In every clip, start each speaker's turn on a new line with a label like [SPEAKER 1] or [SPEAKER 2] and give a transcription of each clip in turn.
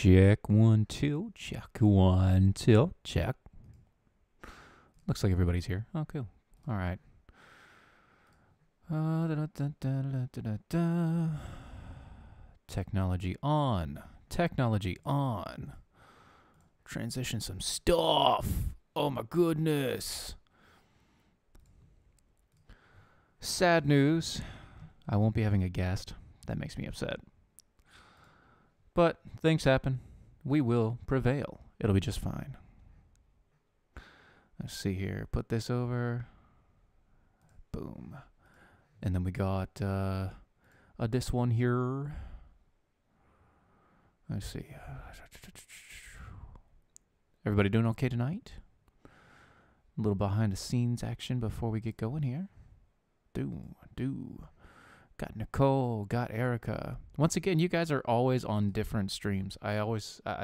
[SPEAKER 1] Check 1 2. Check 1 2. Check. Looks like everybody's here. Oh, cool. All right. Technology on. Technology on. Transition some stuff. Oh my goodness. Sad news. I won't be having a guest. That makes me upset. But things happen. We will prevail. It'll be just fine. Let's see here. Put this over. Boom. And then we got this one here. Let's see. Everybody doing okay tonight? A little behind the scenes action before we get going here. Got Nicole, got Erica. Once again, you guys are always on different streams. I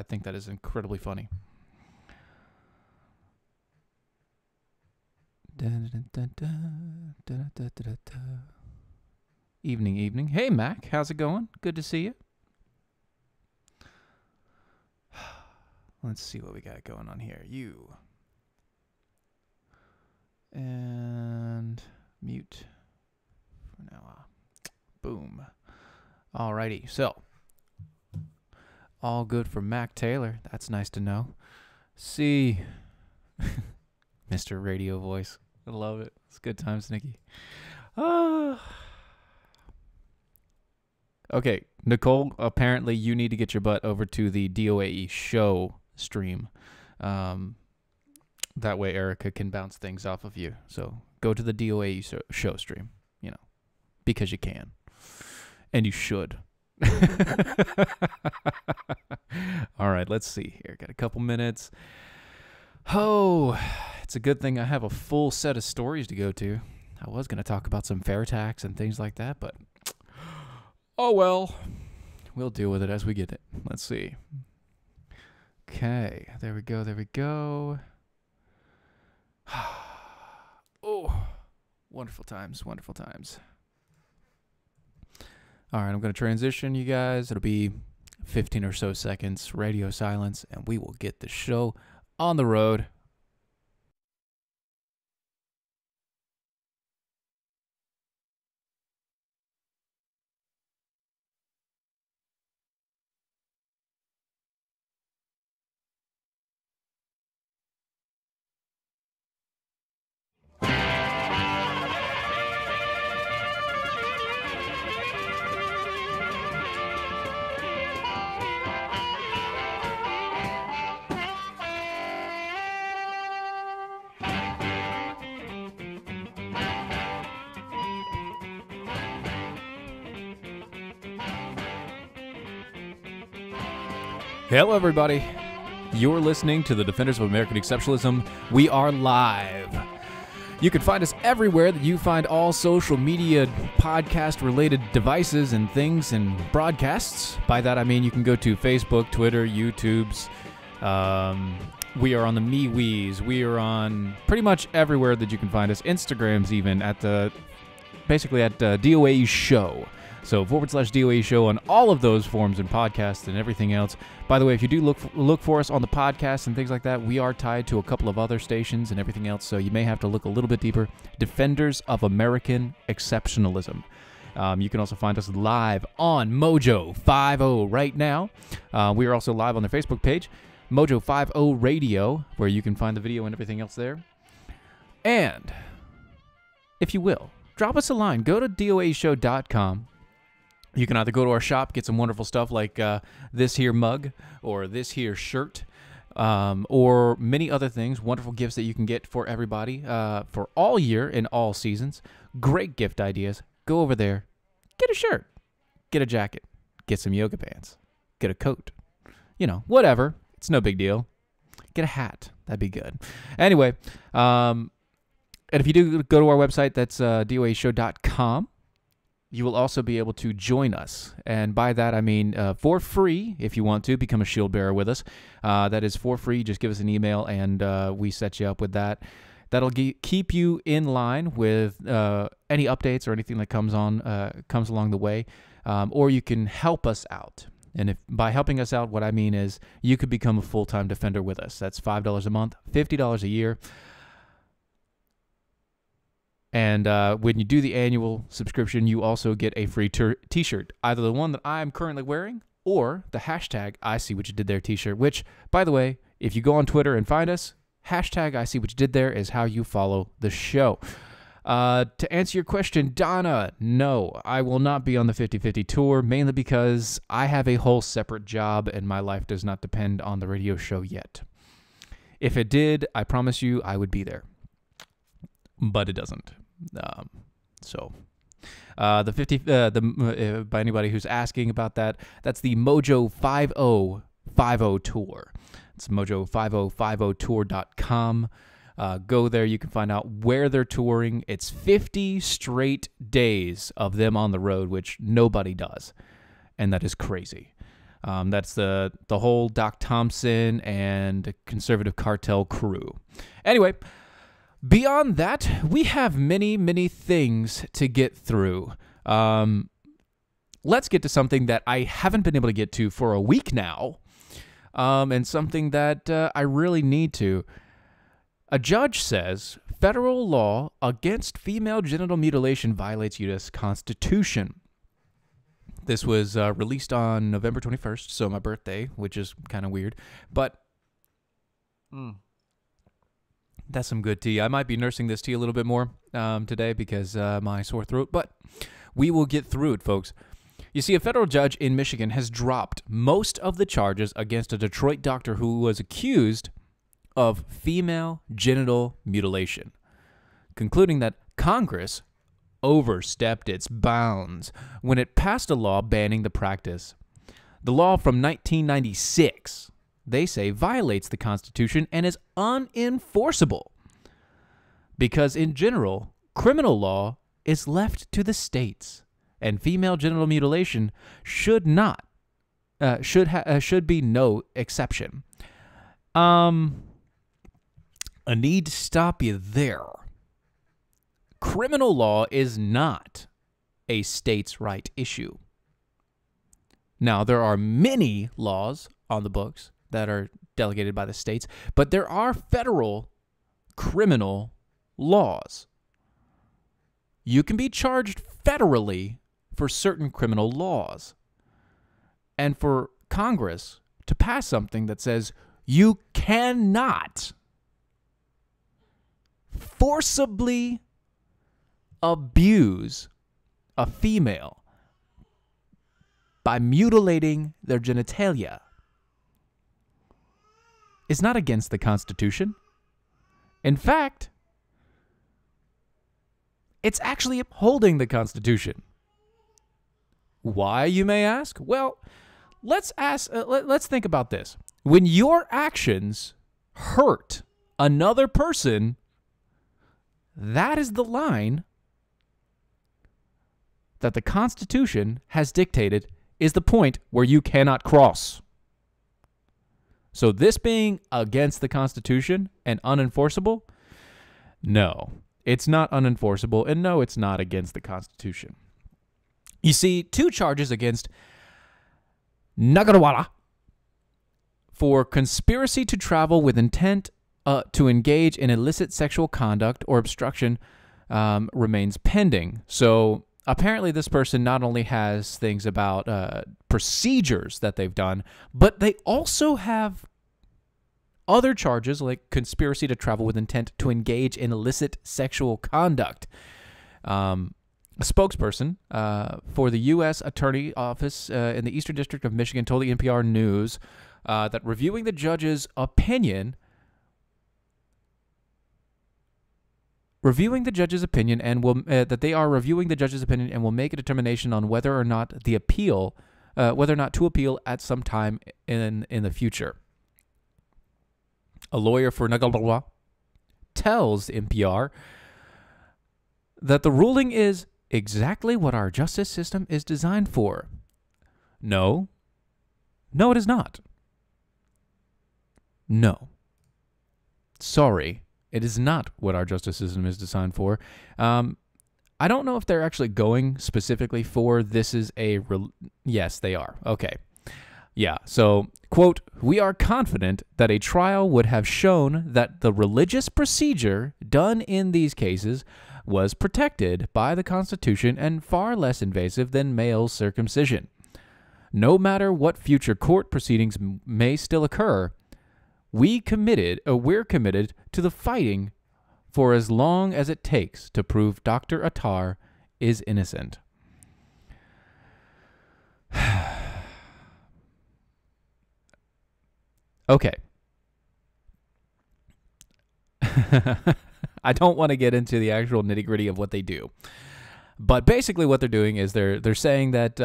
[SPEAKER 1] think that is incredibly funny. Evening. Hey, Mac, how's it going? Good to see you. Let's see what we got going on here. You. And mute for now. Boom. Alrighty, so all good for Mac Taylor. That's nice to know. See, Mr. Radio Voice. I love it. It's good times, Nikki. Okay, Nicole, apparently you need to get your butt over to the DOAE show stream. That way Erica can bounce things off of you. So go to the DOAE show stream, you know, because you can. And you should. All right, let's see here. Got a couple minutes. Oh, it's a good thing I have a full set of stories to go to. I was going to talk about some fair tax and things like that, but oh well. We'll deal with it as we get it. Let's see. Okay, there we go. Oh, wonderful times. All right, I'm going to transition, you guys. It'll be 15 or so seconds, radio silence, and we will get the show on the road. Hello, everybody. You're listening to the Defenders of American Exceptionalism. We are live. You can find us everywhere that you find all social media podcast-related devices and things and broadcasts. By that, I mean you can go to Facebook, Twitter, YouTubes. We are on the MeWe's. We are on pretty much everywhere that you can find us. Instagrams even at basically at DOA Show. So /DOA Show on all of those forms and podcasts and everything else. By the way, if you do look for us on the podcast and things like that, we are tied to a couple of other stations and everything else, so you may have to look a little bit deeper. Defenders of American Exceptionalism. You can also find us live on Mojo 50 right now. We are also live on their Facebook page, Mojo 50 Radio, where you can find the video and everything else there. And, if you will, drop us a line. Go to doashow.com. You can either go to our shop, get some wonderful stuff like this here mug or this here shirt, or many other things, wonderful gifts that you can get for everybody for all year and all seasons. Great gift ideas. Go over there, get a shirt, get a jacket, get some yoga pants, get a coat, you know, whatever. It's no big deal. Get a hat. That'd be good. Anyway, and if you do go to our website, that's doashow.com. You will also be able to join us. And by that, I mean for free, if you want to, become a shield bearer with us. That is for free. Just give us an email, and we set you up with that. That'll keep you in line with any updates or anything that comes along the way. Or you can help us out. And if by helping us out, what I mean is you could become a full-time defender with us. That's $5 a month, $50 a year. And when you do the annual subscription, you also get a free t-shirt, either the one that I'm currently wearing or the hashtag I see what you did there t-shirt, which, by the way, if you go on Twitter and find us, hashtag I see what you did there is how you follow the show. To answer your question, Donna, no, I will not be on the 50/50 tour, mainly because I have a whole separate job and my life does not depend on the radio show yet. If it did, I promise you I would be there. But it doesn't. By anybody who's asking about that, that's the Mojo 5050 tour. It's mojo5050tour.com. Go there. You can find out where they're touring. It's 50 straight days of them on the road, which nobody does. And that is crazy. That's the whole Doc Thompson and Conservative Cartel crew. Anyway, beyond that, we have many, many things to get through. Let's get to something that I haven't been able to get to for a week now, and something that I really need to. A judge says federal law against female genital mutilation violates U.S. Constitution. This was released on November 21st, so my birthday, which is kind of weird, but that's some good tea. I might be nursing this tea a little bit more today because my sore throat, but we will get through it, folks. You see, a federal judge in Michigan has dropped most of the charges against a Detroit doctor who was accused of female genital mutilation, concluding that Congress overstepped its bounds when it passed a law banning the practice. The law from 1996, they say, violates the Constitution and is unenforceable because, in general, criminal law is left to the states, and female genital mutilation should be no exception. I need to stop you there. Criminal law is not a states' right issue. Now, there are many laws on the books that are delegated by the states, but there are federal criminal laws. You can be charged federally for certain criminal laws. And for Congress to pass something that says you cannot forcibly abuse a female by mutilating their genitalia is not against the Constitution. In fact, it's actually upholding the Constitution. Why, you may ask? Well, let's think about this. When your actions hurt another person, that is the line that the Constitution has dictated is the point where you cannot cross. So this being against the Constitution and unenforceable, no, it's not unenforceable, and no, it's not against the Constitution. You see, two charges against Nagarwala for conspiracy to travel with intent to engage in illicit sexual conduct or obstruction remains pending. So apparently this person not only has things about procedures that they've done, but they also have other charges like conspiracy to travel with intent to engage in illicit sexual conduct. A spokesperson for the U.S. Attorney Office in the Eastern District of Michigan told the NPR News that reviewing the judge's opinion and will that they are reviewing the judge's opinion and will make a determination on whether or not to appeal at some time in the future. A lawyer for Nagalbala tells NPR that the ruling is exactly what our justice system is designed for. No, it is not. No. Sorry. It is not what our justice system is designed for. I don't know if they're actually going specifically for this is a... Yes, they are. Okay. Yeah, so, quote, "We are confident that a trial would have shown that the religious procedure done in these cases was protected by the Constitution and far less invasive than male circumcision. No matter what future court proceedings may still occur, we're committed to the fighting for as long as it takes to prove Dr. Attar is innocent." Okay. I don't want to get into the actual nitty-gritty of what they do. But basically what they're doing is they're saying that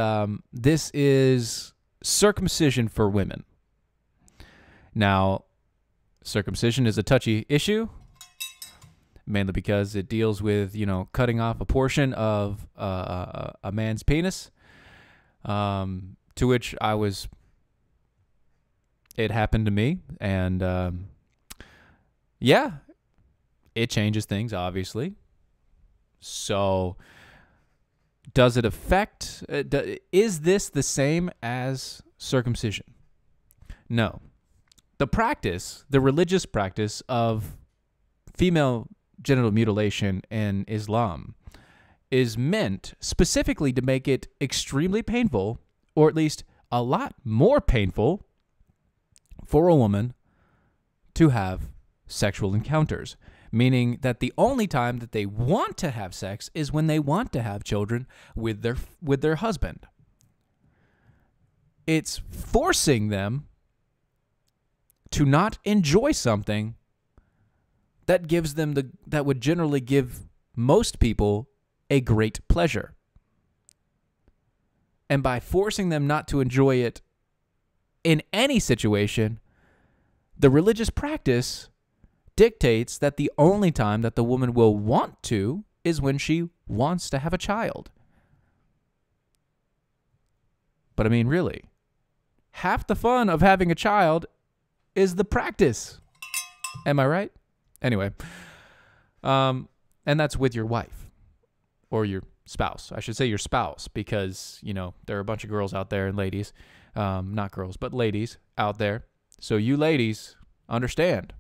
[SPEAKER 1] this is circumcision for women. Now, circumcision is a touchy issue, mainly because it deals with, cutting off a portion of a man's penis, to which it happened to me, and yeah, it changes things, obviously. So, does it affect, is this the same as circumcision? No. The religious practice of female genital mutilation in Islam is meant specifically to make it extremely painful, or at least a lot more painful, for a woman to have sexual encounters, meaning that the only time that they want to have sex is when they want to have children with their husband. It's forcing them to not enjoy something that gives them that would generally give most people a great pleasure. And by forcing them not to enjoy it in any situation, the religious practice dictates that the only time that the woman will want to is when she wants to have a child. But I mean, really, half the fun of having a child is the practice. Am I right? Anyway, and that's with your wife or your spouse. I should say your spouse, because, there are a bunch of girls out there and ladies, not girls, but ladies out there. So you ladies understand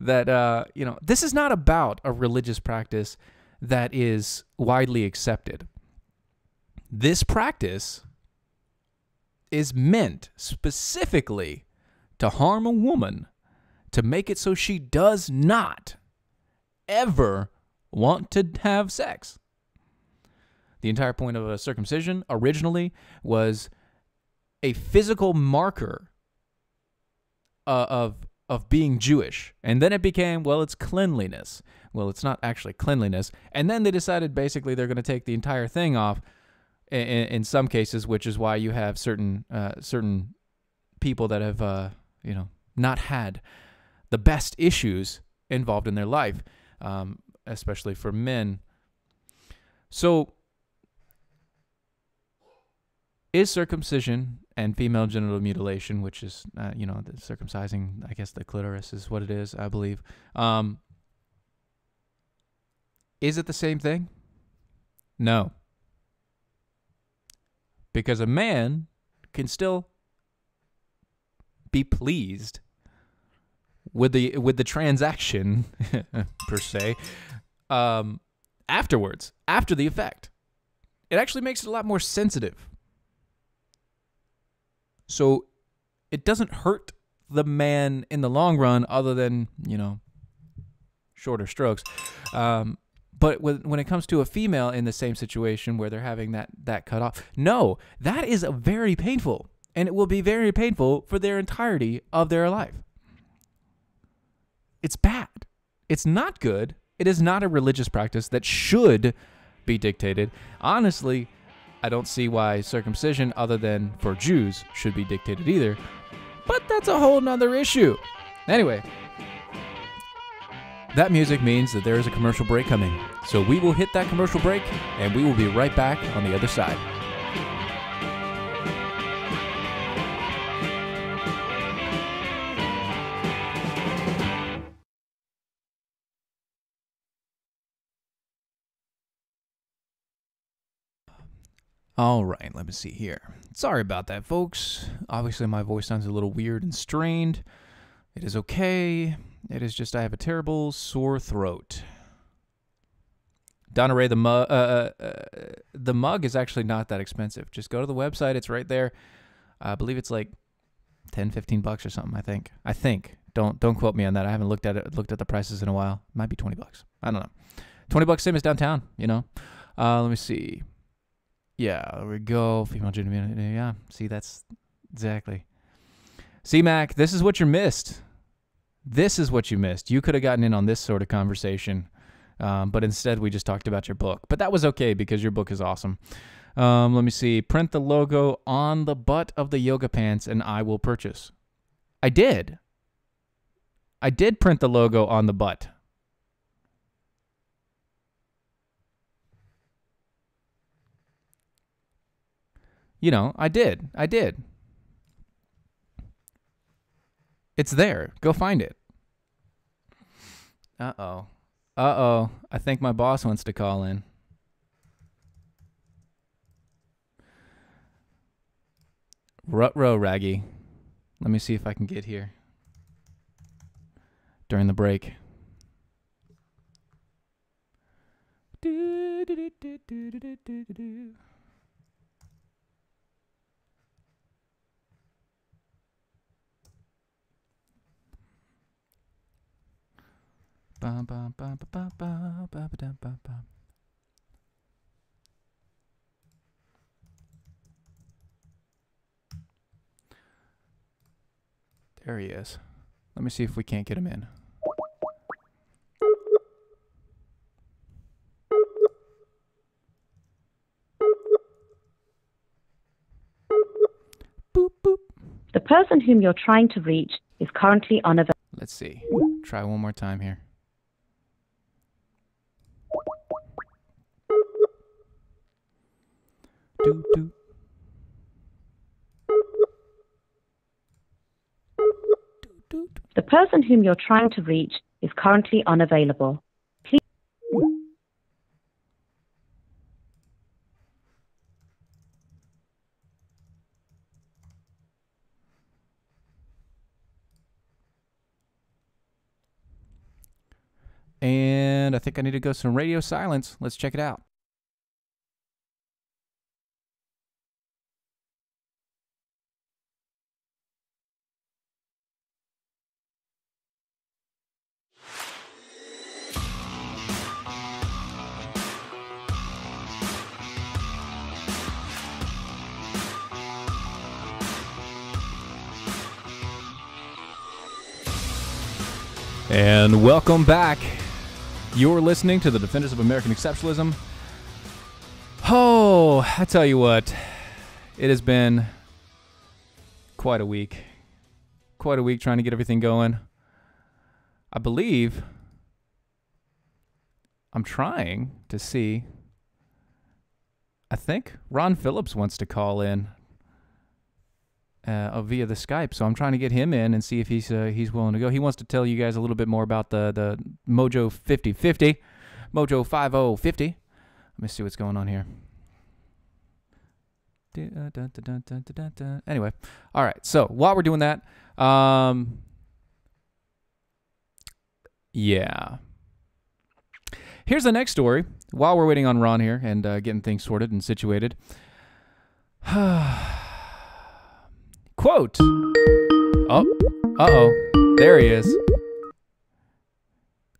[SPEAKER 1] that, this is not about a religious practice that is widely accepted. This practice is meant specifically to harm a woman, to make it so she does not ever want to have sex. The entire point of a circumcision originally was a physical marker of being Jewish. And then it became, well, it's cleanliness. Well, it's not actually cleanliness. And then they decided basically they're going to take the entire thing off in some cases, which is why you have certain people that have, not had the best issues involved in their life, especially for men. So, is circumcision and female genital mutilation, which is, the circumcising, I guess the clitoris is what it is, I believe. Is it the same thing? No. Because a man can still be pleased with the transaction, per se, afterwards, after the effect. It actually makes it a lot more sensitive. So it doesn't hurt the man in the long run, other than, shorter strokes. But when it comes to a female in the same situation where they're having that cut off, no, that is very painful. And it will be very painful for their entirety of their life. It's bad. It's not good. It is not a religious practice that should be dictated. Honestly, I don't see why circumcision, other than for Jews, should be dictated either. But that's a whole nother issue. Anyway, that music means that there is a commercial break coming. So we will hit that commercial break, and we will be right back on the other side. All right, let me see here. Sorry about that, folks. Obviously, my voice sounds a little weird and strained. It is okay. It is just I have a terrible sore throat. Donna Ray, the mug is actually not that expensive. Just go to the website. It's right there. I believe it's like 10, 15 bucks or something, I think. Don't quote me on that. I haven't looked at the prices in a while. It might be 20 bucks. I don't know. 20 bucks, same as downtown, you know. Let me see. Yeah, there we go. Female gender. Yeah, see, that's exactly. See, Mac, this is what you missed. This is what you missed. You could have gotten in on this sort of conversation, but instead we just talked about your book. But that was okay because your book is awesome. Let me see. Print the logo on the butt of the yoga pants and I will purchase. I did. I did print the logo on the butt. You know, I did. It's there. Go find it. Uh-oh. I think my boss wants to call in. Rut-row, Raggy. Let me see if I can get here during the break. There he is. Let me see if we can't get him in. Boop, boop.
[SPEAKER 2] The person whom you're trying to reach is currently unavailable.
[SPEAKER 1] Let's see. Try one more time here. Doot, doot.
[SPEAKER 2] The person whom you're trying to reach is currently unavailable. Please.
[SPEAKER 1] And I think I need to go some radio silence. Let's check it out. And welcome back. You're listening to the Defenders of American Exceptionalism. Oh, I tell you what, it has been quite a week. Quite a week trying to get everything going. I believe I'm trying to see. I think Ron Phillips wants to call in via the Skype, so I'm trying to get him in and see if he's willing to go. He wants to tell you guys a little bit more about the Mojo 5050, Mojo 5050. Let me see what's going on here. Anyway, all right. So while we're doing that, yeah. Here's the next story. While we're waiting on Ron here and getting things sorted and situated. Quote. Oh, uh-oh. There he is.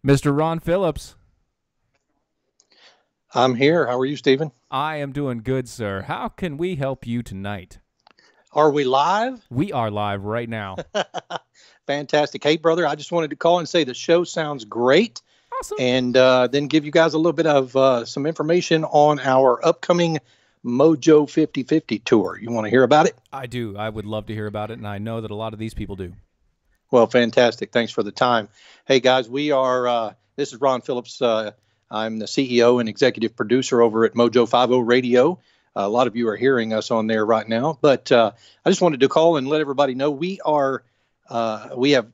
[SPEAKER 1] Mr. Ron Phillips.
[SPEAKER 3] I'm here. How are you, Stephen?
[SPEAKER 1] I am doing good, sir. How can we help you tonight?
[SPEAKER 3] Are we live?
[SPEAKER 1] We are live right now.
[SPEAKER 3] Fantastic. Hey, brother, I just wanted to call and say the show sounds great.
[SPEAKER 1] Awesome.
[SPEAKER 3] And then give you guys a little bit of some information on our upcoming Mojo 5050 tour. You want to hear about it?
[SPEAKER 1] I do. I would love to hear about it, and I know that a lot of these people do.
[SPEAKER 3] Well, fantastic. Thanks for the time. Hey, guys, we are, this is Ron Phillips. I'm the CEO and executive producer over at Mojo 50 Radio. A lot of you are hearing us on there right now, but I just wanted to call and let everybody know we have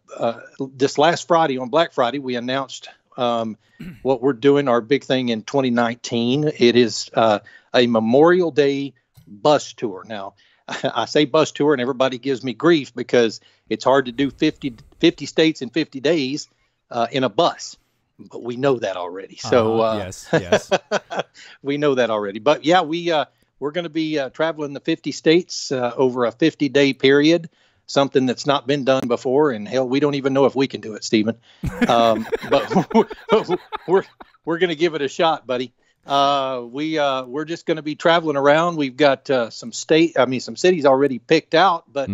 [SPEAKER 3] this last Friday, on Black Friday, we announced what we're doing, our big thing in 2019. It is a Memorial Day bus tour. Now, I say bus tour, and everybody gives me grief because it's hard to do 50 states in 50 days in a bus. But we know that already. So
[SPEAKER 1] yes.
[SPEAKER 3] we know that already. But yeah, we're going to be traveling the 50 states over a 50-day period, something that's not been done before. And hell, we don't even know if we can do it, Stephen. But we're going to give it a shot, buddy. We're just going to be traveling around. We've got some cities already picked out, but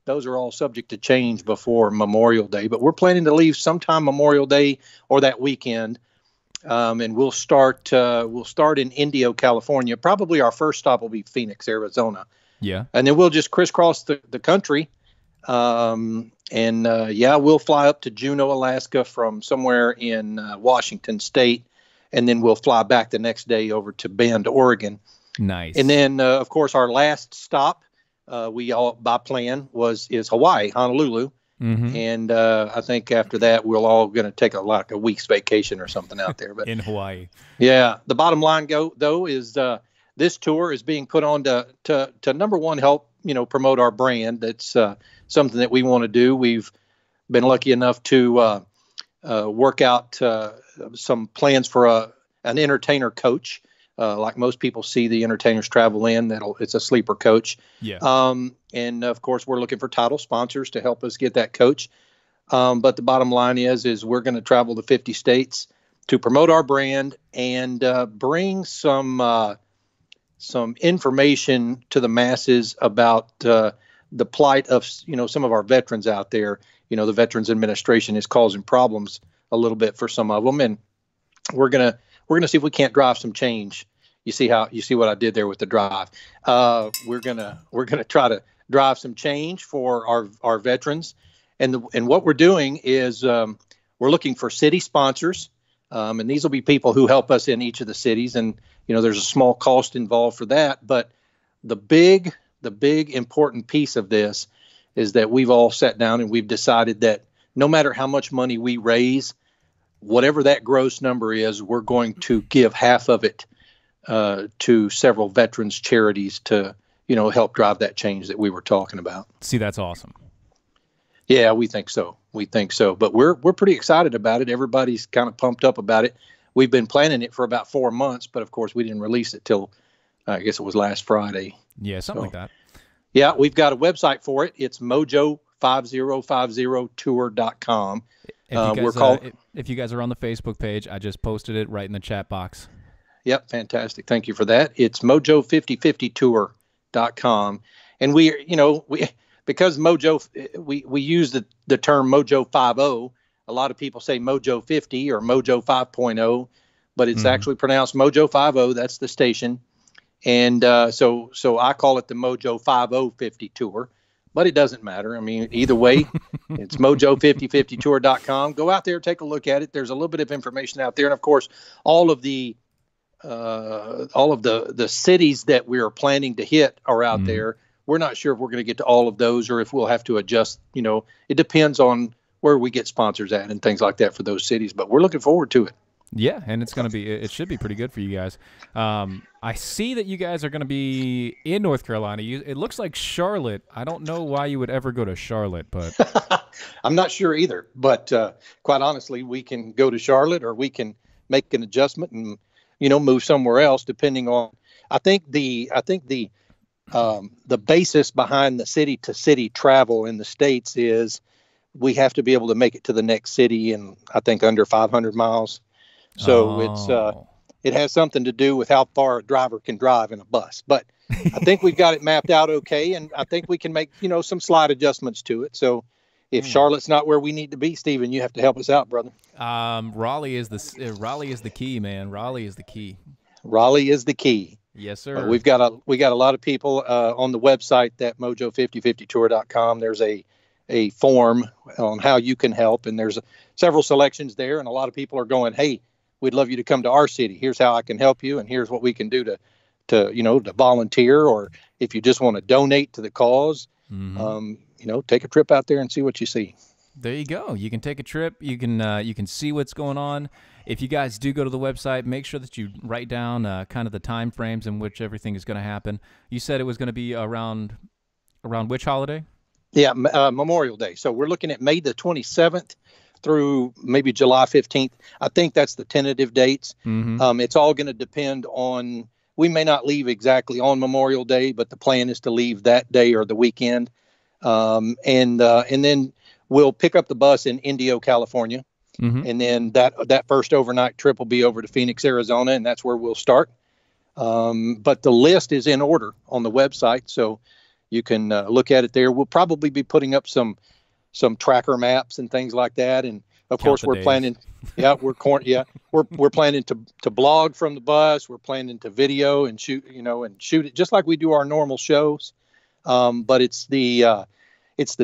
[SPEAKER 3] those are all subject to change before Memorial Day. But we're planning to leave sometime Memorial Day or that weekend, and we'll start in Indio, California. Probably our first stop will be Phoenix, Arizona.
[SPEAKER 1] Yeah,
[SPEAKER 3] and then we'll just crisscross the country. We'll fly up to Juneau, Alaska from somewhere in Washington State. And then we'll fly back the next day over to Bend, Oregon.
[SPEAKER 1] Nice.
[SPEAKER 3] And then, of course, our last stop, by plan, is Hawaii, Honolulu. And I think after that, we're all going to take a week's vacation or something out there. But
[SPEAKER 1] in Hawaii.
[SPEAKER 3] Yeah. The bottom line, though, is this tour is being put on to number one, help promote our brand. That's something that we want to do. We've been lucky enough to work out some plans for an entertainer coach, like most people see the entertainers travel in. It's a sleeper coach.
[SPEAKER 1] Yeah.
[SPEAKER 3] And of course, we're looking for title sponsors to help us get that coach. But the bottom line is we're going to travel to 50 states to promote our brand and bring some information to the masses about the plight of some of our veterans out there. The Veterans Administration is causing problems a little bit for some of them, and we're gonna see if we can't drive some change. You see what I did there with the drive. We're gonna try to drive some change for our veterans, and what we're doing is we're looking for city sponsors, and these will be people who help us in each of the cities, and there's a small cost involved for that, but the big important piece of this is that we've all sat down and we've decided that no matter how much money we raise, whatever that gross number is, we're going to give half of it to several veterans charities to, help drive that change that we were talking about.
[SPEAKER 1] See, that's awesome.
[SPEAKER 3] Yeah, we think so. But we're pretty excited about it. Everybody's kind of pumped up about it. We've been planning it for about 4 months, but of course we didn't release it till I guess it was last Friday.
[SPEAKER 1] Yeah, something like that.
[SPEAKER 3] Yeah, we've got a website for it. It's mojo5050tour.com.
[SPEAKER 1] If you guys are on the Facebook page, I just posted it right in the chat box.
[SPEAKER 3] Yep, fantastic. Thank you for that. It's mojo5050tour.com. And because Mojo, we use the term Mojo 50. A lot of people say Mojo 50 or Mojo 5.0, but it's actually pronounced Mojo 50. That's the station. And so I call it the Mojo 5050 tour, but it doesn't matter. I mean, either way, it's mojo5050tour.com. Go out there, take a look at it. There's a little bit of information out there. And of course, all of the cities that we are planning to hit are out there. We're not sure if we're going to get to all of those or if we'll have to adjust. It depends on where we get sponsors at and things like that for those cities, but we're looking forward to it.
[SPEAKER 1] Yeah, and it should be pretty good for you guys. I see that you guys are going to be in North Carolina. It looks like Charlotte. I don't know why you would ever go to Charlotte, but
[SPEAKER 3] I'm not sure either. But quite honestly, we can go to Charlotte or we can make an adjustment and move somewhere else depending on. I think the basis behind the city to city travel in the States is we have to be able to make it to the next city in I think under 500 miles. So it has something to do with how far a driver can drive in a bus. But I think we've got it mapped out okay, and I think we can make some slight adjustments to it. So if Charlotte's not where we need to be, Stephen, you have to help us out, brother.
[SPEAKER 1] Raleigh is the key, man. Raleigh is the key.
[SPEAKER 3] Raleigh is the key.
[SPEAKER 1] Yes, sir.
[SPEAKER 3] We got a lot of people on the website, that mojo5050tour.com. There's a form on how you can help, and there's several selections there, and a lot of people are going, hey, we'd love you to come to our city. Here's how I can help you, and here's what we can do to volunteer, or if you just want to donate to the cause, take a trip out there and see what you see.
[SPEAKER 1] There you go. You can take a trip. You can see what's going on. If you guys do go to the website, make sure that you write down kind of the time frames in which everything is going to happen. You said it was going to be around which holiday?
[SPEAKER 3] Yeah, Memorial Day. So we're looking at May the 27th through maybe July 15th. I think that's the tentative dates.
[SPEAKER 1] Mm-hmm.
[SPEAKER 3] It's all going to depend on, we may not leave exactly on Memorial Day, but the plan is to leave that day or the weekend. And then we'll pick up the bus in Indio, California.
[SPEAKER 1] Mm-hmm.
[SPEAKER 3] And then that first overnight trip will be over to Phoenix, Arizona, and that's where we'll start. But the list is in order on the website, so you can look at it there. We'll probably be putting up some tracker maps and things like that. And of course, we're planning. Yeah, we're planning to blog from the bus. We're planning to video and shoot it just like we do our normal shows. But it's the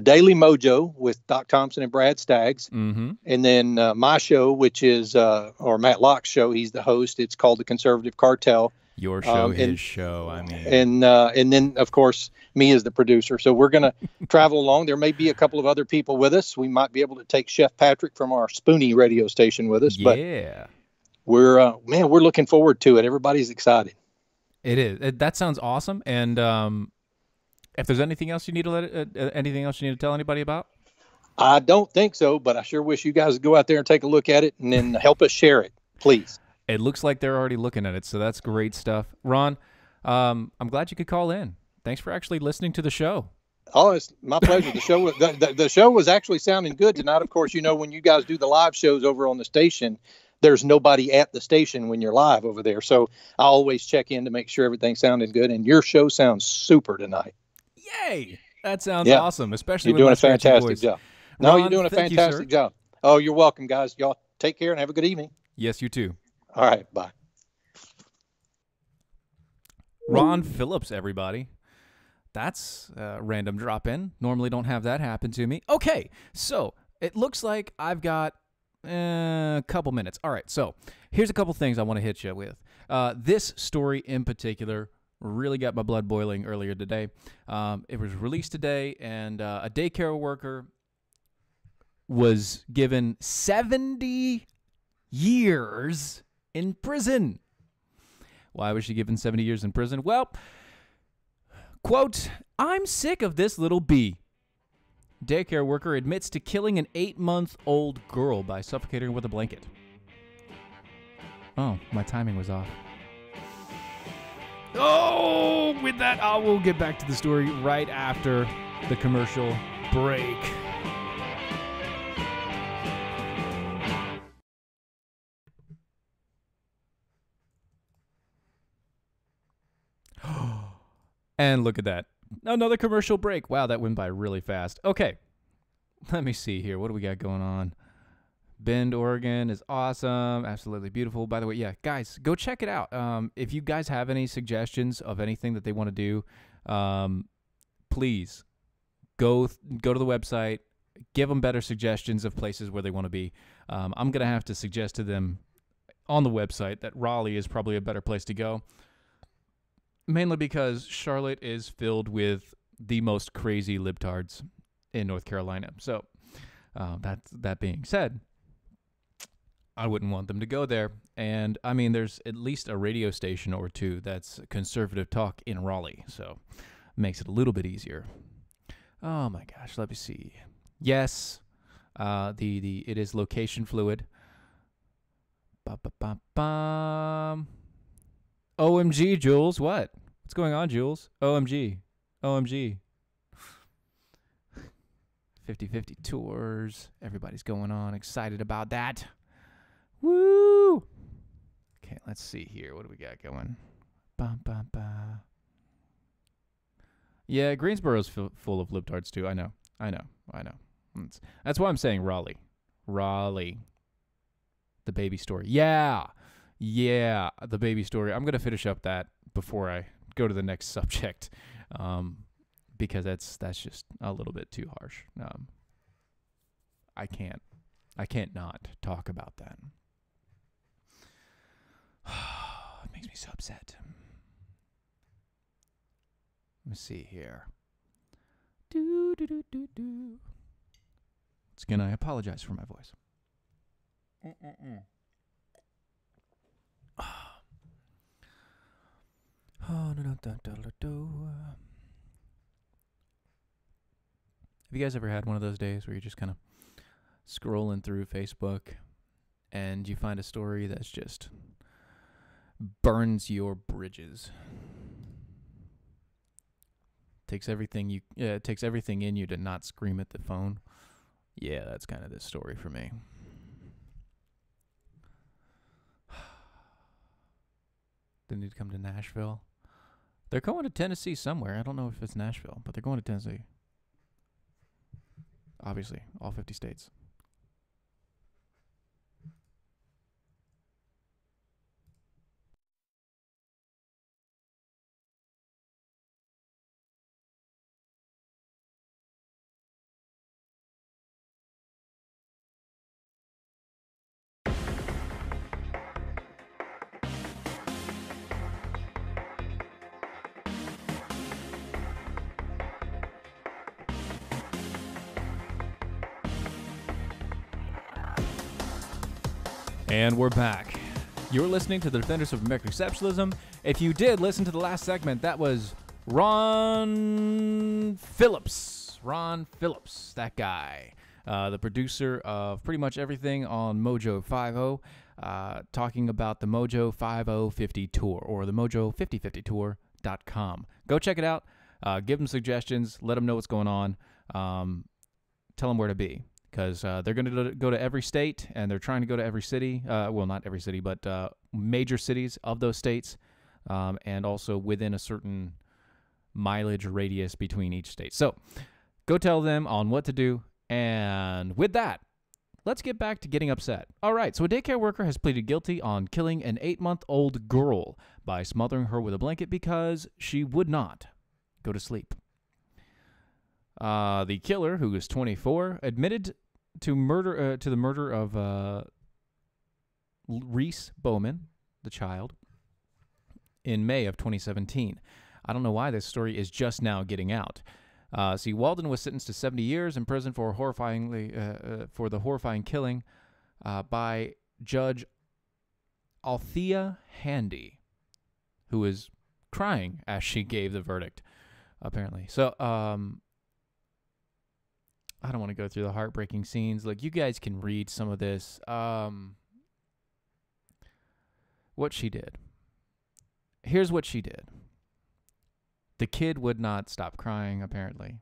[SPEAKER 3] Daily Mojo with Doc Thompson and Brad Staggs.
[SPEAKER 1] Mm-hmm.
[SPEAKER 3] And then my show, which is or Matt Locke's show, he's the host. It's called The Conservative Cartel.
[SPEAKER 1] Your show, his show. I mean,
[SPEAKER 3] and then of course me as the producer. So we're gonna travel along. There may be a couple of other people with us. We might be able to take Chef Patrick from our Spoonie radio station with us.
[SPEAKER 1] Yeah,
[SPEAKER 3] but we're looking forward to it. Everybody's excited.
[SPEAKER 1] It is. That sounds awesome. And if there's anything else you need to tell anybody about?
[SPEAKER 3] I don't think so, but I sure wish you guys would go out there and take a look at it and then help us share it, please.
[SPEAKER 1] It looks like they're already looking at it, so that's great stuff. Ron, I'm glad you could call in. Thanks for actually listening to the show.
[SPEAKER 3] Oh, it's my pleasure. The show was actually sounding good tonight. Of course, when you guys do the live shows over on the station, there's nobody at the station when you're live over there. So I always check in to make sure everything's sounding good. And your show sounds super tonight.
[SPEAKER 1] Yay! That sounds awesome, especially
[SPEAKER 3] you're
[SPEAKER 1] with
[SPEAKER 3] doing a fantastic
[SPEAKER 1] voice.
[SPEAKER 3] job.
[SPEAKER 1] Ron,
[SPEAKER 3] no, you're doing a fantastic job. Oh, you're welcome, guys. Y'all take care and have a good evening.
[SPEAKER 1] Yes, you too.
[SPEAKER 3] All right, bye.
[SPEAKER 1] Ron Phillips, everybody. That's a random drop-in. Normally don't have that happen to me. Okay, so it looks like I've got a couple minutes. All right, so here's a couple things I want to hit you with. This story in particular really got my blood boiling earlier today. It was released today, and a daycare worker was given 70 years in prison. Why was she given 70 years in prison? Well, quote, "I'm sick of this little bee." Daycare worker admits to killing an 8-month-old girl by suffocating her with a blanket. Oh, my timing was off. Oh, with that, I will get back to the story right after the commercial break. And look at that. Another commercial break. Wow, that went by really fast. Okay. Let me see here. What do we got going on? Bend, Oregon is awesome. Absolutely beautiful. By the way, yeah, guys, go check it out. If you guys have any suggestions of anything that they want to do, please go to the website. Give them better suggestions of places where they want to be. I'm going to have to suggest to them on the website that Raleigh is probably a better place to go. Mainly because Charlotte is filled with the most crazy libtards in North Carolina. So that being said, I wouldn't want them to go there. And, I mean, there's at least a radio station or two that's conservative talk in Raleigh. So makes it a little bit easier. Oh, my gosh. Let me see. Yes, it is location fluid. Ba-ba-ba-bum. OMG, Jules. What? What's going on, Jules? OMG. OMG. 50/50 tours. Everybody's going on. Excited about that. Woo! Okay, let's see here. What do we got going? Bum, bum, bum. Yeah, Greensboro's full of libtards, too. I know. That's why I'm saying Raleigh. Raleigh. The baby story. Yeah, the baby story. I'm going to finish up that before I go to the next subject, because that's just a little bit too harsh. I can't not talk about that. It makes me so upset. Let me see here. Once again, I apologize for my voice. Have you guys ever had one of those days where you're just kind of scrolling through Facebook and you find a story that's just burns your bridges? Takes everything in you to not scream at the phone. Yeah, that's kind of this story for me. They need to come to Nashville. They're going to Tennessee somewhere. I don't know if it's Nashville, but they're going to Tennessee. Obviously, all 50 states. And we're back. You're listening to the Defenders of American Exceptionalism. If you did listen to the last segment, that was Ron Phillips. Ron Phillips, that guy. The producer of pretty much everything on Mojo 50, talking about the Mojo 5050 tour, or the Mojo5050tour.com. Go check it out. Give them suggestions. Let them know what's going on. Tell them where to be. Because they're going to go to every state, and they're trying to go to every city. Well, not every city, but major cities of those states, and also within a certain mileage radius between each state. So go tell them on what to do. And with that, let's get back to getting upset. All right, so a daycare worker has pleaded guilty on killing an 8-month-old girl by smothering her with a blanket because she would not go to sleep. The killer, who is 24, admitted to the murder of Reese Bowman, the child, in May of 2017. I don't know why this story is just now getting out. See, Walden was sentenced to 70 years in prison for the horrifying killing by Judge Althea Handy, who is crying as she gave the verdict, apparently. So, I don't want to go through the heartbreaking scenes. Like, you guys can read some of this. What she did. Here's what she did. The kid would not stop crying, apparently.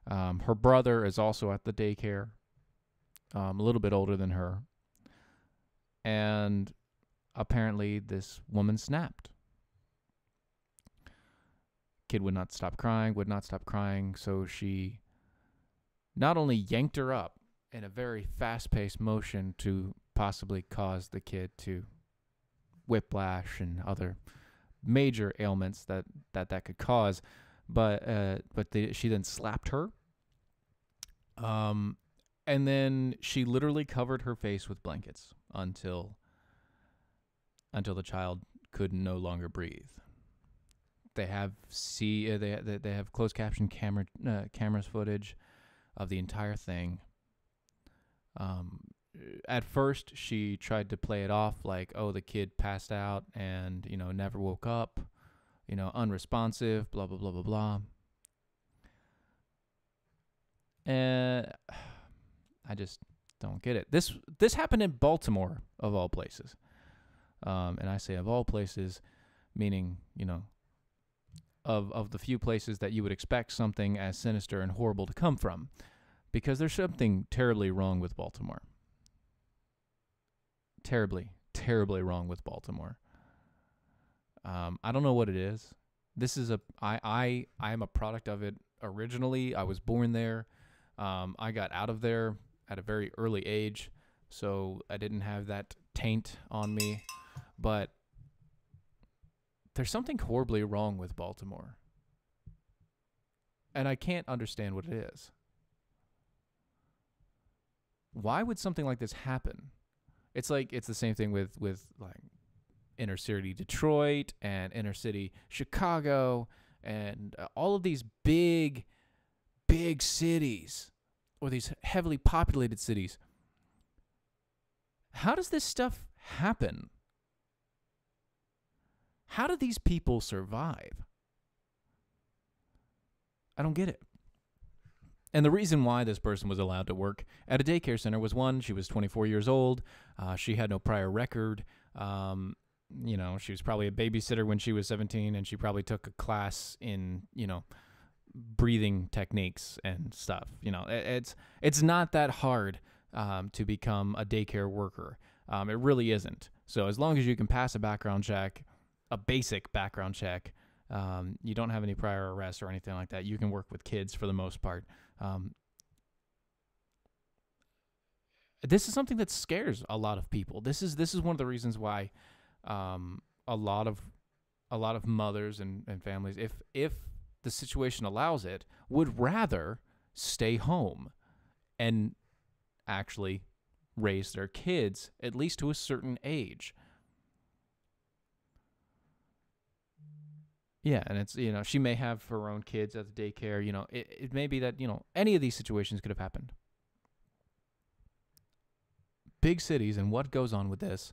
[SPEAKER 1] Her brother is also at the daycare, a little bit older than her. And apparently this woman snapped. Kid would not stop crying, so she not only yanked her up in a very fast-paced motion to possibly cause the kid to whiplash and other major ailments that could cause, but she then slapped her, and then she literally covered her face with blankets until the child could no longer breathe. They have they have closed caption cameras footage of the entire thing. At first, she tried to play it off like, oh, the kid passed out and, never woke up, unresponsive, blah, blah, blah, blah, blah. And I just don't get it. This happened in Baltimore, of all places. And I say of all places, meaning, of the few places that you would expect something as sinister and horrible to come from, because there's something terribly wrong with Baltimore. Terribly, terribly wrong with Baltimore. I don't know what it is. I am a product of it originally. I was born there. I got out of there at a very early age, so I didn't have that taint on me. But there's something horribly wrong with Baltimore. And I can't understand what it is. Why would something like this happen? It's like it's the same thing with like inner city Detroit and inner city Chicago and all of these big cities. or these heavily populated cities. How does this stuff happen? How do these people survive? I don't get it. And the reason why this person was allowed to work at a daycare center was, one, she was 24 years old. She had no prior record. She was probably a babysitter when she was 17, and she probably took a class in, breathing techniques and stuff. It's not that hard to become a daycare worker. It really isn't. So as long as you can pass a background check, a basic background check, you don't have any prior arrests or anything like that, you can work with kids for the most part. This is something that scares a lot of people. This is one of the reasons why a lot of mothers and families, if the situation allows it, would rather stay home and actually raise their kids, at least to a certain age. Yeah, and it's, she may have her own kids at the daycare. It may be that, any of these situations could have happened. Big cities and what goes on with this,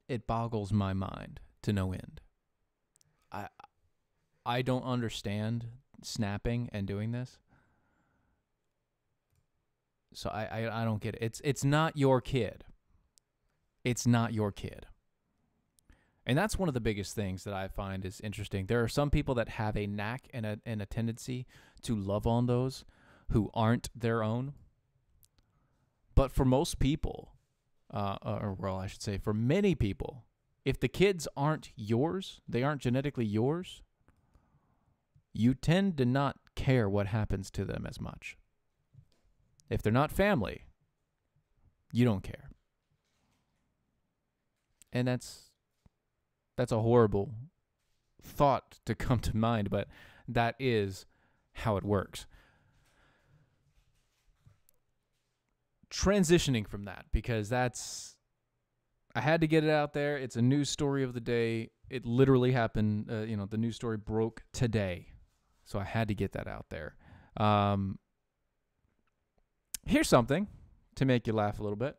[SPEAKER 1] it boggles my mind to no end. I don't understand snapping and doing this. So I don't get it. It's not your kid. It's not your kid. And that's one of the biggest things that I find is interesting. There are some people that have a knack and a tendency to love on those who aren't their own. But for most people, I should say for many people, if the kids aren't yours, they aren't genetically yours, you tend to not care what happens to them as much. If they're not family, you don't care. And that's a horrible thought to come to mind, but that is how it works. Transitioning from that, because I had to get it out there. It's a news story of the day. It literally happened. The news story broke today, so I had to get that out there. Here's something to make you laugh a little bit.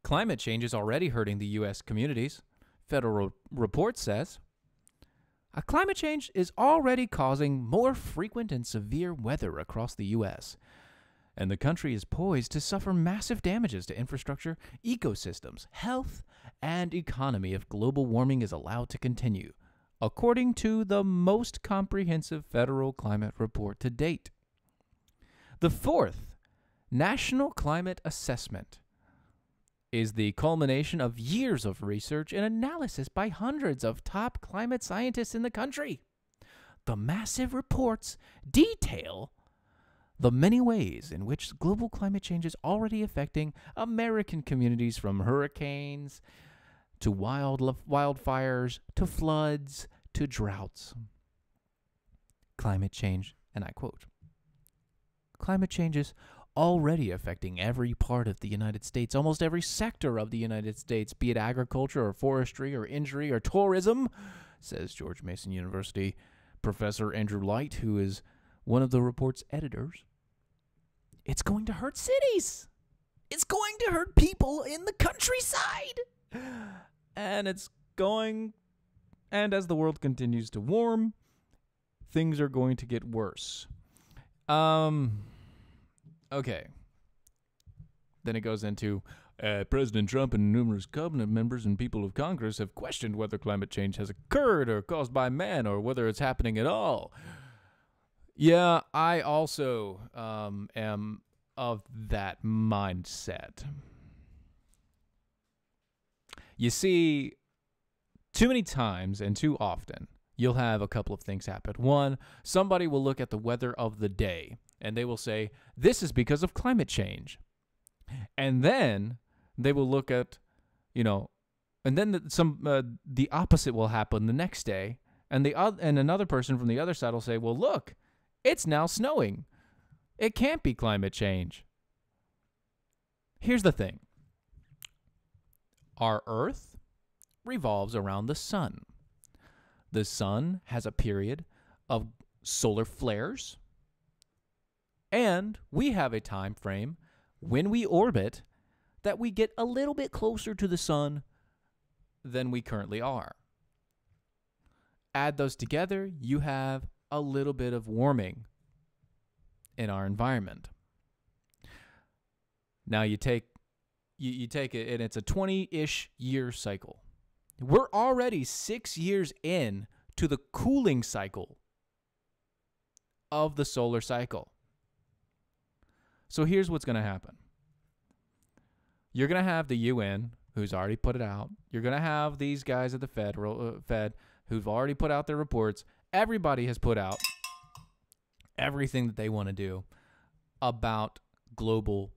[SPEAKER 1] Climate change is already hurting the U.S. communities. Federal report says climate change is already causing more frequent and severe weather across the U.S., and the country is poised to suffer massive damages to infrastructure, ecosystems, health, and economy if global warming is allowed to continue, according to the most comprehensive federal climate report to date. The fourth National Climate Assessment is the culmination of years of research and analysis by hundreds of top climate scientists in the country. The massive reports detail the many ways in which global climate change is already affecting American communities, from hurricanes to wildfires to floods to droughts. Climate change, and I quote, "Climate change is already affecting every part of the United States, almost every sector of the United States, be it agriculture or forestry or industry or tourism," says George Mason University Professor Andrew Light, who is one of the report's editors. It's going to hurt cities. It's going to hurt people in the countryside. And as the world continues to warm, things are going to get worse. Okay. Then it goes into President Trump and numerous cabinet members and people of Congress have questioned whether climate change has occurred or caused by man or whether it's happening at all. Yeah, I also am of that mindset. You see, too many times and too often, you'll have a couple of things happen. One, somebody will look at the weather of the day, and they will say, this is because of climate change. And then they will look at, and then the opposite will happen the next day, and another person from the other side will say, well, look, it's now snowing. It can't be climate change. Here's the thing. Our Earth revolves around the sun. The sun has a period of solar flares, and we have a time frame when we orbit that we get a little bit closer to the sun than we currently are. Add those together, you have a little bit of warming in our environment. Now you take it, and it's a 20-ish year cycle. We're already 6 years in to the cooling cycle of the solar cycle. So here's what's going to happen. You're going to have the UN, who's already put it out. You're going to have these guys at the Fed who've already put out their reports. Everybody has put out everything that they want to do about global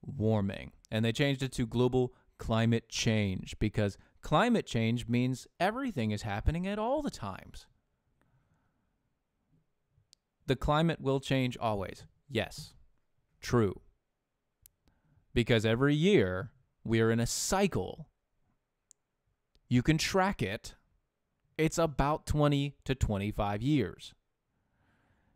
[SPEAKER 1] warming. And they changed it to global climate change, because climate change means everything is happening at all the times. The climate will change always. Yes, true. Because every year we are in a cycle. You can track it. It's about 20 to 25 years.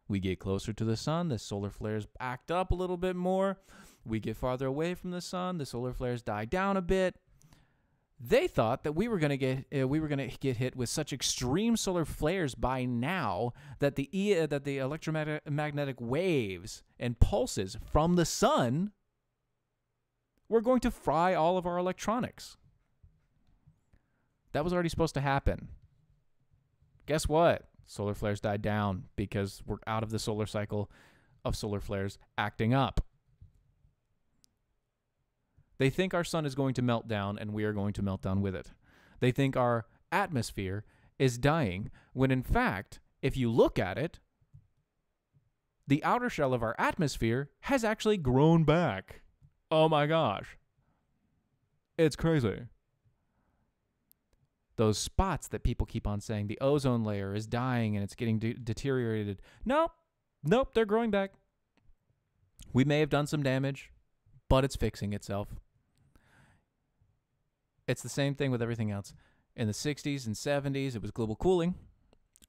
[SPEAKER 1] We get closer to the sun, the solar flares act up a little bit more. We get farther away from the sun, the solar flares die down a bit. They thought that we were going to get hit with such extreme solar flares by now that the electromagnetic waves and pulses from the sun were going to fry all of our electronics. That was already supposed to happen. Guess what? Solar flares died down because we're out of the solar cycle of solar flares acting up. They think our sun is going to melt down and we are going to melt down with it. They think our atmosphere is dying when, in fact, if you look at it, the outer shell of our atmosphere has actually grown back. Oh my gosh. It's crazy. Those spots that people keep on saying the ozone layer is dying and it's getting deteriorated. Nope, they're growing back. We may have done some damage, but it's fixing itself. It's the same thing with everything else. In the 60s and 70s, it was global cooling.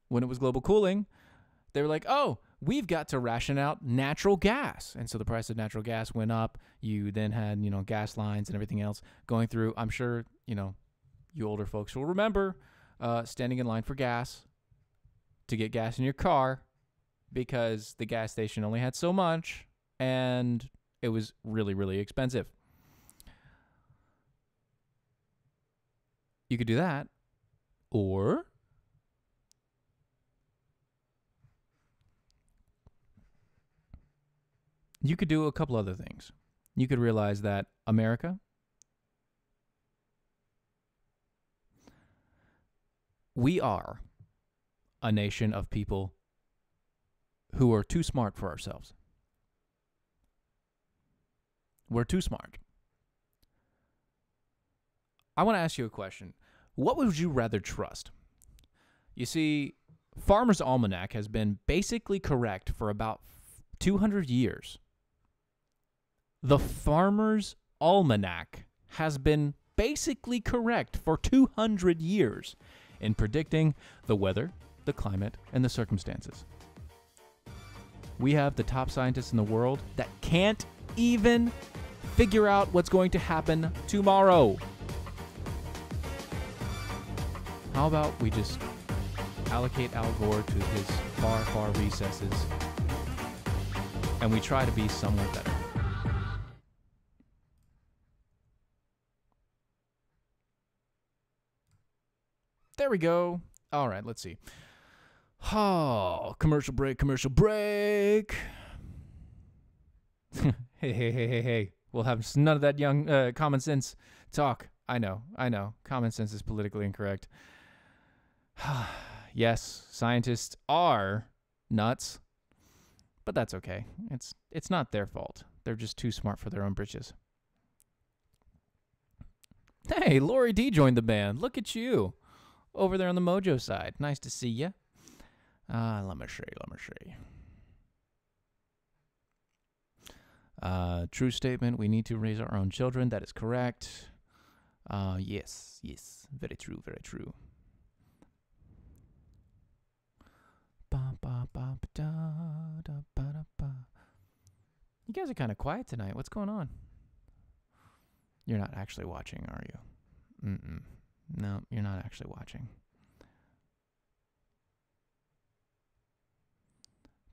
[SPEAKER 1] When it was global cooling, they were like, oh, we've got to ration out natural gas. And so the price of natural gas went up. You then had, gas lines and everything else going through. I'm sure, you older folks will remember standing in line for gas to get gas in your car because the gas station only had so much and it was really, really expensive. You could do that, or you could do a couple other things. You could realize that America, we are a nation of people who are too smart for ourselves. We're too smart. I want to ask you a question. What would you rather trust? You see, Farmer's Almanac has been basically correct for about 200 years. The Farmer's Almanac has been basically correct for 200 years in predicting the weather, the climate, and the circumstances. We have the top scientists in the world that can't even figure out what's going to happen tomorrow. How about we just allocate Al Gore to his far, far recesses and we try to be somewhere better? There we go. All right, let's see. Oh, commercial break. Hey. We'll have none of that young common sense talk. I know. Common sense is politically incorrect. Yes, scientists are nuts, but that's okay. It's not their fault. They're just too smart for their own britches. Hey, Lori D joined the band. Look at you over there on the Mojo side. Nice to see you. Let me show you. True statement. We need to raise our own children. That is correct. Yes. Very true. Ba, ba, ba, You guys are kind of quiet tonight. What's going on? You're not actually watching, are you? No, you're not actually watching.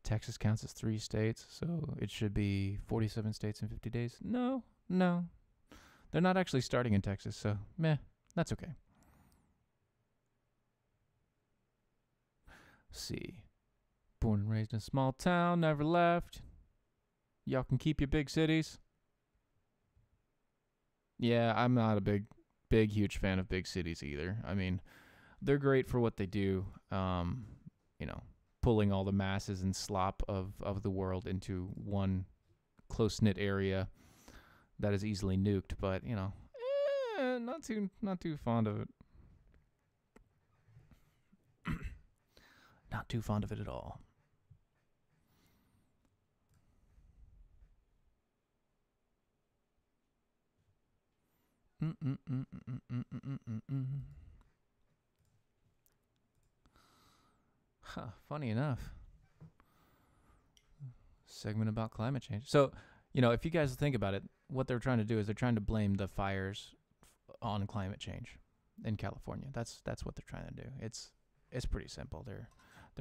[SPEAKER 1] Texas counts as 3 states, so it should be 47 states in 50 days. No. They're not actually starting in Texas, so meh, that's okay. Let's see. Born and raised in a small town, never left. Y'all can keep your big cities. Yeah, I'm not a big, huge fan of big cities either. I mean, they're great for what they do. Pulling all the masses and slop of the world into one close-knit area that is easily nuked, but, not too fond of it. Not too fond of it at all. Funny enough. Segment about climate change. So, if you guys think about it, what they're trying to do is they're trying to blame the fires on climate change in California. That's what they're trying to do. It's pretty simple. They're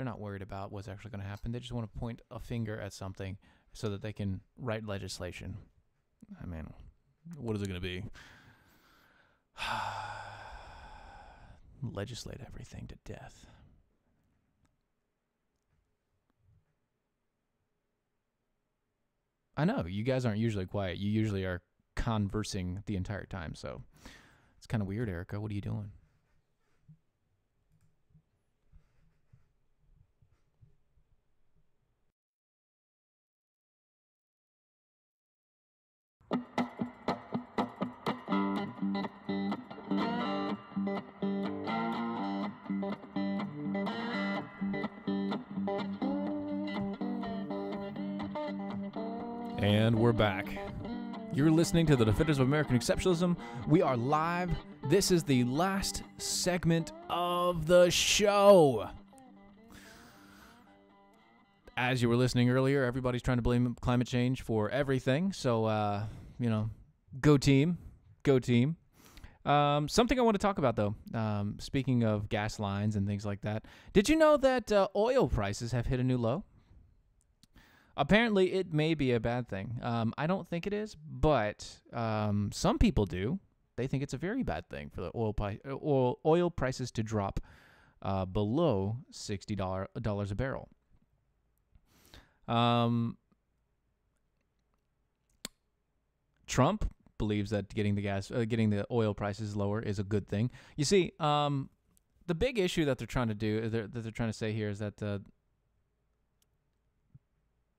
[SPEAKER 1] not worried about what's actually going to happen. They just want to point a finger at something so that they can write legislation. I mean, what is it going to be? Legislate everything to death. I know, you guys aren't usually quiet. You usually are conversing the entire time, so it's kind of weird, Erica. What are you doing? And we're back. You're listening to the Defenders of American Exceptionalism. We are live. This is the last segment of the show. As you were listening earlier, everybody's trying to blame climate change for everything. So, go team. Go team. Something I want to talk about, though, speaking of gas lines and things like that. Did you know that oil prices have hit a new low? Apparently, it may be a bad thing. I don't think it is, but some people do. They think it's a very bad thing for the oil prices to drop below $60 a barrel. Trump believes that getting the oil prices lower is a good thing. You see, the big issue that they're trying to do, that they're trying to say here, is that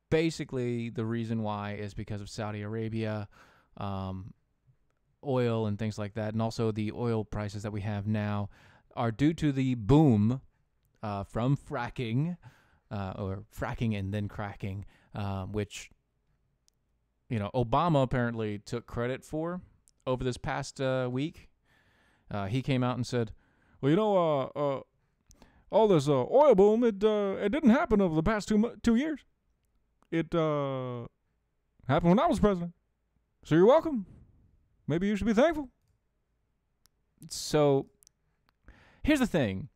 [SPEAKER 1] basically the reason why is because of Saudi Arabia, oil and things like that, and also the oil prices that we have now are due to the boom from fracking, or fracking and then cracking, which Obama apparently took credit for over this past week. He came out and said, well, all this oil boom, it didn't happen over the past 2 years. It happened when I was president. So you're welcome. Maybe you should be thankful. So here's the thing.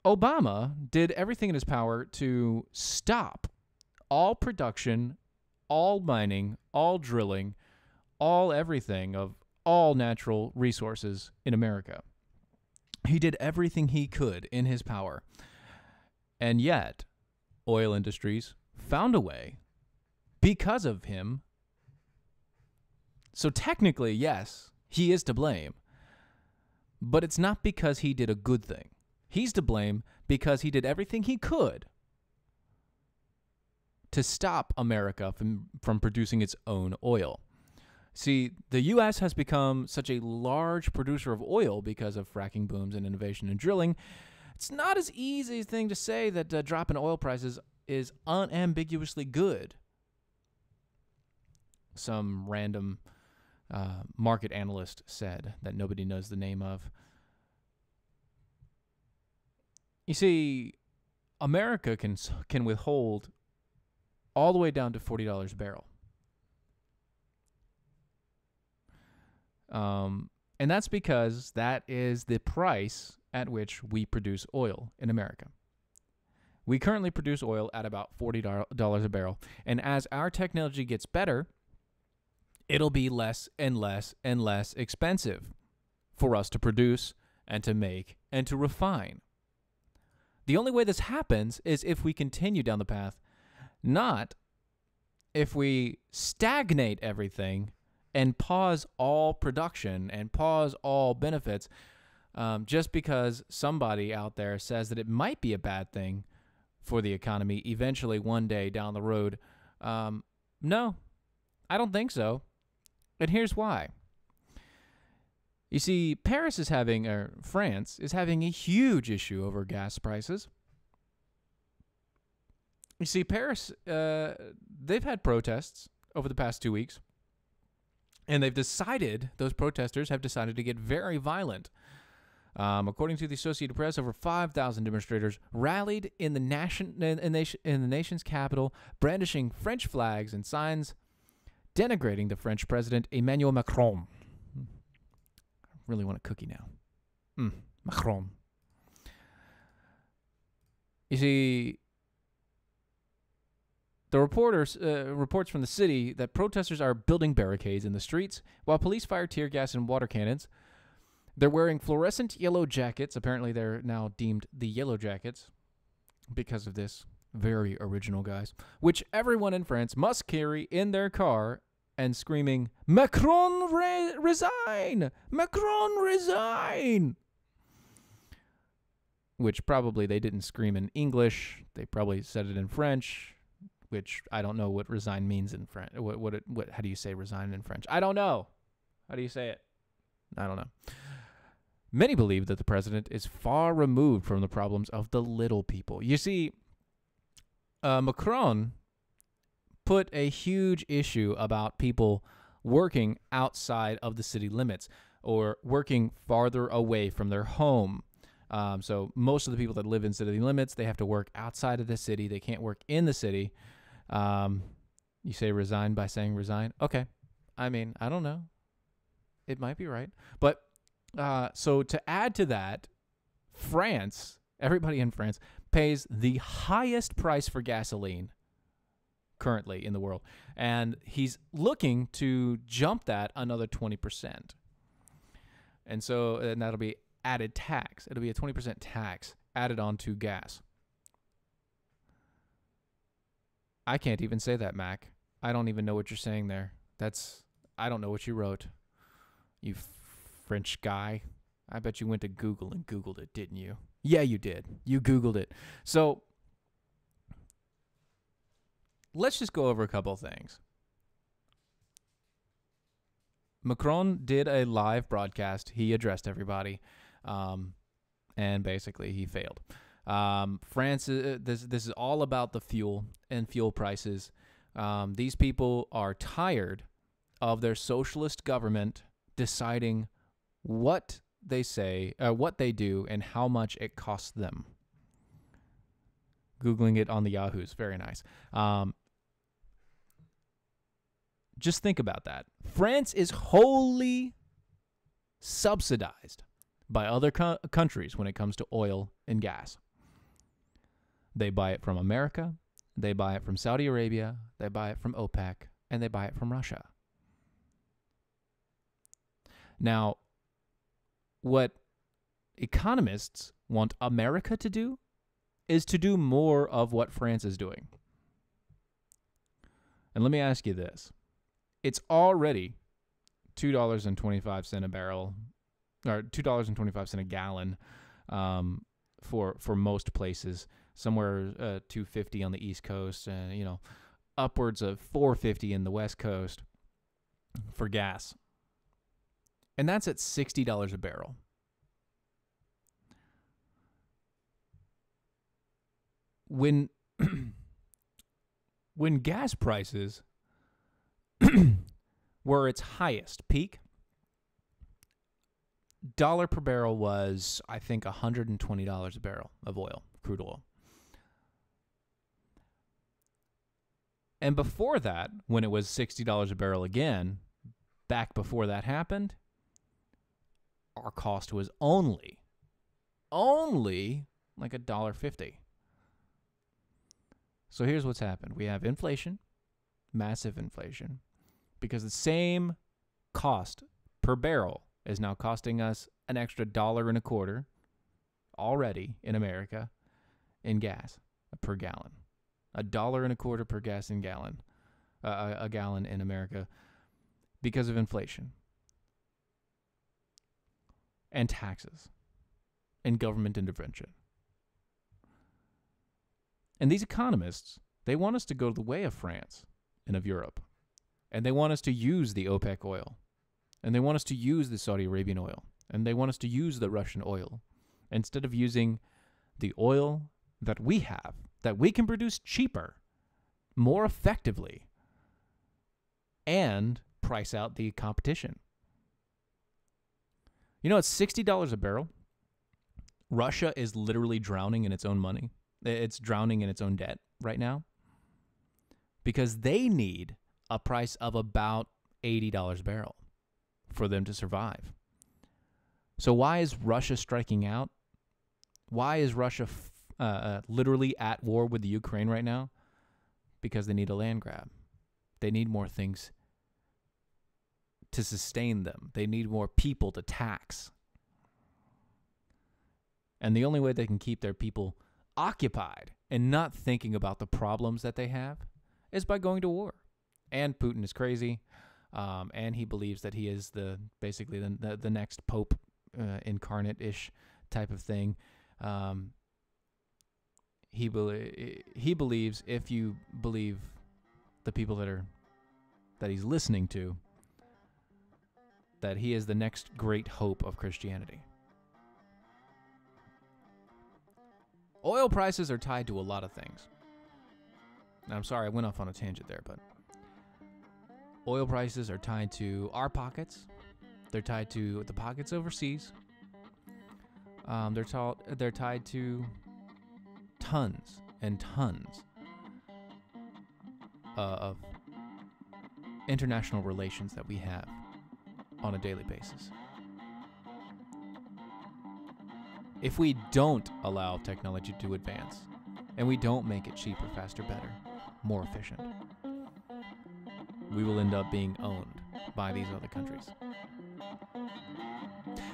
[SPEAKER 1] Obama did everything in his power to stop all production, all mining, all drilling, all everything of all natural resources in America. He did everything he could in his power. And yet, oil industries found a way because of him. So technically, yes, he is to blame. But it's not because he did a good thing. He's to blame because he did everything he could to stop America from producing its own oil. See, the U.S. has become such a large producer of oil because of fracking booms and innovation in drilling. It's not as easy a thing to say that a drop in oil prices is unambiguously good. Some random market analyst said that nobody knows the name of. You see, America can withhold all the way down to $40 a barrel. And that's because that is the price at which we produce oil in America. We currently produce oil at about $40 a barrel. And as our technology gets better, it'll be less and less and less expensive for us to produce and to make and to refine. The only way this happens is if we continue down the path, not if we stagnate everything and pause all production and pause all benefits just because somebody out there says that it might be a bad thing for the economy eventually one day down the road. No, I don't think so. And here's why. You see, France is having a huge issue over gas prices. You see, Paris, they've had protests over the past 2 weeks, and those protesters have decided to get very violent. According to the Associated Press, over 5,000 demonstrators rallied in the nation's capital, brandishing French flags and signs denigrating the French president, Emmanuel Macron. I really want a cookie now. Macron. You see, the reports from the city that protesters are building barricades in the streets while police fire tear gas and water cannons. They're wearing fluorescent yellow jackets. Apparently, they're now deemed the Yellow Jackets because of this. Very original, guys. Which everyone in France must carry in their car and screaming, Macron resign! Macron resign! Which probably they didn't scream in English. They probably said it in French, which I don't know what resign means in French. How do you say resign in French? I don't know. How do you say it? I don't know. Many believe that the president is far removed from the problems of the little people. You see, Macron put a huge issue about people working outside of the city limits or working farther away from their home. So most of the people that live in city limits, they have to work outside of the city. They can't work in the city. You say resign by saying resign. Okay. I mean, I don't know. It might be right. But so to add to that, France, everybody in France, pays the highest price for gasoline currently in the world. And he's looking to jump that another 20%. And that'll be added tax. It'll be a 20% tax added onto gas. I can't even say that, Mac. I don't even know what you're saying there. I don't know what you wrote. You French guy. I bet you went to Google and Googled it, didn't you? Yeah, you did. You Googled it. So let's just go over a couple of things. Macron did a live broadcast. He addressed everybody, and basically he failed. France, this is all about the fuel and fuel prices. These people are tired of their socialist government deciding what they say, what they do, and how much it costs them. Googling it on the Yahoos, very nice. Just think about that. France is wholly subsidized by other countries when it comes to oil and gas. They buy it from America, they buy it from Saudi Arabia, they buy it from OPEC, and they buy it from Russia. Now, what economists want America to do is to do more of what France is doing. And let me ask you this. It's already $2.25 a barrel, or $2.25 a gallon for most places. Somewhere $2.50 on the East Coast, and upwards of $4.50 in the West Coast for gas. And that's at $60 a barrel. When gas prices were its highest peak, dollar per barrel was, I think, $120 a barrel of oil, crude oil. And before that, when it was $60 a barrel again, back before that happened, our cost was only like $1.50. So here's what's happened. We have inflation, massive inflation, because the same cost per barrel is now costing us an extra $1.25 already in America in gas per gallon. $1.25 per gas in gallon, a gallon in America because of inflation and taxes and government intervention. And these economists, they want us to go the way of France and of Europe. And they want us to use the OPEC oil. And they want us to use the Saudi Arabian oil. And they want us to use the Russian oil instead of using the oil that we have, that we can produce cheaper, more effectively, and price out the competition. You know, it's $60 a barrel. Russia is literally drowning in its own money. It's drowning in its own debt right now because they need a price of about $80 a barrel for them to survive. So why is Russia striking out? Why is Russia literally at war with the Ukraine right now? Because they need a land grab. They need more things to sustain them. They need more people to tax. And the only way they can keep their people occupied and not thinking about the problems that they have is by going to war. And Putin is crazy, and he believes that he is basically the next Pope incarnate-ish type of thing. He believes, if you believe the people that he's listening to, that he is the next great hope of Christianity. Oil prices are tied to a lot of things. Now, I'm sorry, I went off on a tangent there, but oil prices are tied to our pockets. They're tied to the pockets overseas. They're tied to tons and tons of international relations that we have on a daily basis. If we don't allow technology to advance, and we don't make it cheaper, faster, better, more efficient, we will end up being owned by these other countries.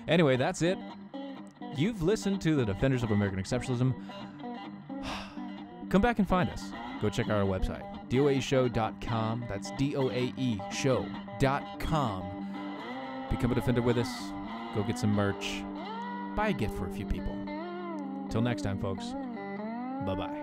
[SPEAKER 1] Anyway, that's it. You've listened to the Defenders of American Exceptionalism. Come back and find us. Go check out our website, doaeshow.com. That's doaeshow.com. Become a defender with us. Go get some merch. Buy a gift for a few people. Till next time, folks. Bye-bye.